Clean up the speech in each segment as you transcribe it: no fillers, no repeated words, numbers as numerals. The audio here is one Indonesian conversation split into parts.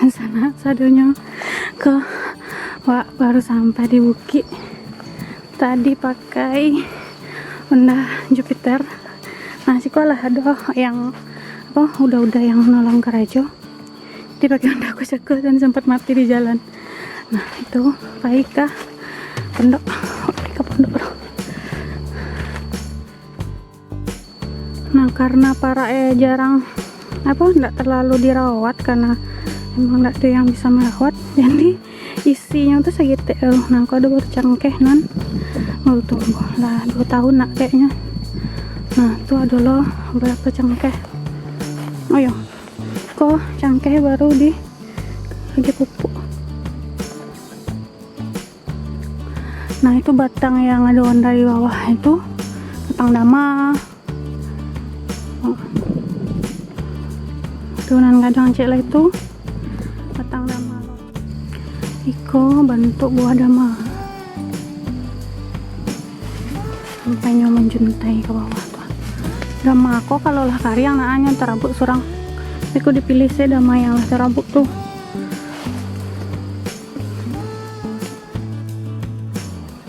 sana sadonya ke Wah, baru sampai di Bukit. Tadi pakai Honda Jupiter. Nah, sekolah ada yang apa udah yang nolong ke Rajo. Jadi pakai Honda aku cekul dan sempat mati di jalan. Nah, itu baik kah pondok ke pondok. Nah, karena para jarang enggak terlalu dirawat karena emang enggak ada yang bisa merawat, jadi isinya tuh segitu. Nah, aku ada baru cangkeh non baru tumbuh lah 2 tahun nak kayaknya. Nah, itu ada loh berapa cangkeh. Oh ya, kok cangkeh baru di lagi pupuk. Nah, itu batang yang ada dari bawah itu batang dama. Turunan kadang cek lah itu batang dama. Iko bentuk buah dama sampainya menjuntai ke bawah tuh. Dama aku kalau lah kari yang naanya terabut surang. Aku dipilih saya dama yang lah terabut tuh.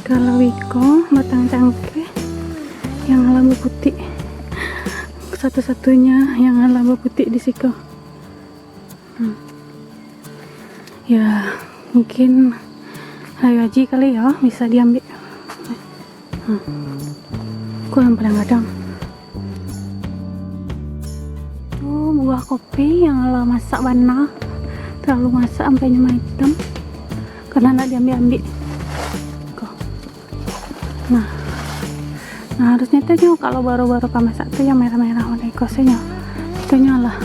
Kalau Iko batang cangkeh yang labu putih, satu-satunya yang labu putih di situ. Ya mungkin ayo aja kali ya bisa diambil. Aku yang paling kadang tuh buah kopi yang ala masak warna terlalu masak sampai nyema hitam karena nak diambil. Nah harusnya tuh kalau baru-baru masak tuh yang merah-merah warna ikosnya itu nyala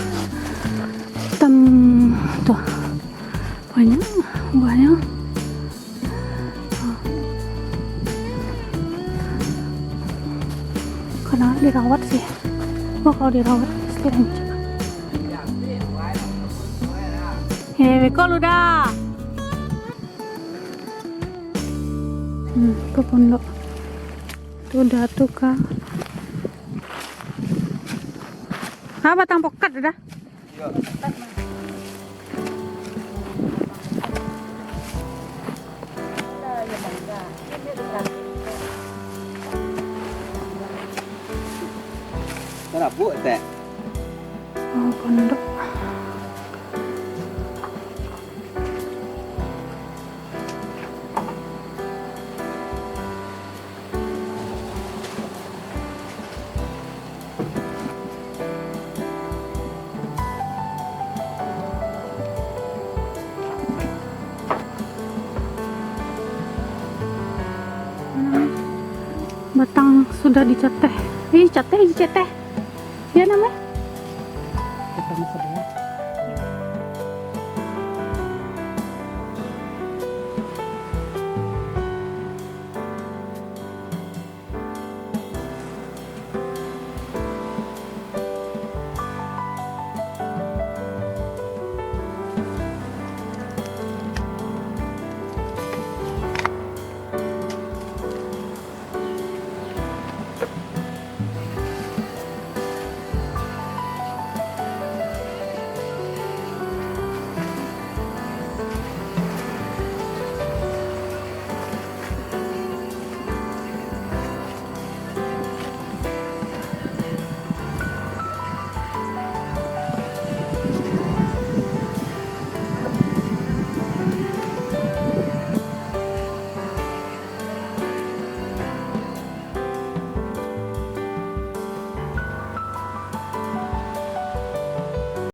hitam tuh banyak buahnya. Karena dirawat sih. Kalau dirawat pasti lancar. Kok lu dah? Ke pondok. Tuh udah tuh kak. Batang pokat udah. Terabuk teh. Oh, pondok. Batang sudah diceteh. Diceteh. Ya namanya? Ketemu sebelah.